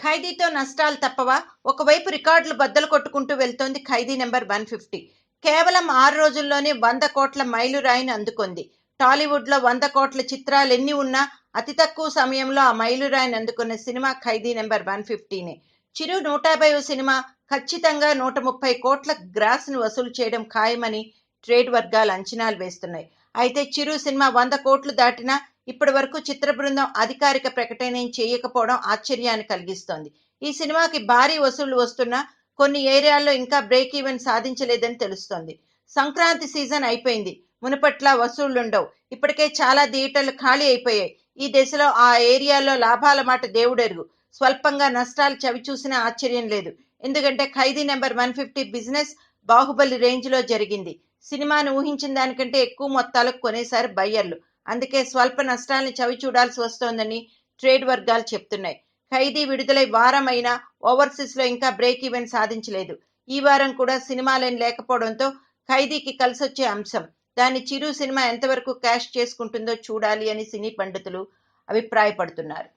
ఖైదీతో నష్టాలు తప్పవా? ఒకవైపు రికార్డులు బద్దలు కొట్టుకుంటూ వెళ్తోంది ఖైదీ నెంబర్ 150. కేవలం 6 రోజుల్లోనే 100 కోట్ల మైలురాయిని అందుకుంది. టాలీవుడ్లో 100 కోట్ల చిత్రాలెన్ని ఉన్నా అతి తక్కువ సమయంలో ఆ మైలురాయిని అందుకున్న సినిమా ఖైదీ నెంబర్ 150నే. చిరు 150వ సినిమా ఖచ్చితంగా 130 కోట్ల గ్రాస్ను వసూలు చేయడం ఖాయమని ట్రేడ్ వర్గాలు అంచనాలు వేస్తున్నాయి. అయితే చిరు సినిమా 100 కోట్లు దాటినా ఇప్పటి వరకు చిత్ర బృందం అధికారిక ప్రకటన చేయకపోవడం ఆశ్చర్యాన్ని కలిగిస్తోంది. ఈ సినిమాకి భారీ వసూళ్లు వస్తున్నా కొన్ని ఏరియాల్లో ఇంకా బ్రేక్ ఈవెన్ సాధించలేదని తెలుస్తోంది. సంక్రాంతి సీజన్ అయిపోయింది. మునుపట్లా వసూళ్లుండవు. ఇప్పటికే చాలా థియేటర్లు ఖాళీ అయిపోయాయి. ఈ దశలో ఆ ఏరియాలో లాభాల మాట దేవుడెరుగు. స్వల్పంగా నష్టాలు చవిచూసినా ఆశ్చర్యం లేదు. ఎందుకంటే ఖైదీ నెంబర్ 150 బిజినెస్ బాహుబలి రేంజ్లో జరిగింది. సినిమాను ఊహించిన దానికంటే ఎక్కువ మొత్తాలకు కొనేశారు బయ్యర్లు. అందుకే స్వల్ప నష్టాల్ని చవి చూడాల్సి వస్తోందని ట్రేడ్ వర్గాలు చెప్తున్నాయి. ఖైదీ విడుదలై వారం అయినా ఓవర్సీస్లో ఇంకా బ్రేక్ ఈవెన్ సాధించలేదు. ఈ వారం కూడా సినిమాలేం లేకపోవడంతో ఖైదీకి కలిసొచ్చే అంశం. దాన్ని చిరు సినిమా ఎంతవరకు క్యాష్ చేసుకుంటుందో చూడాలి అని సినీ పండితులు అభిప్రాయపడుతున్నారు.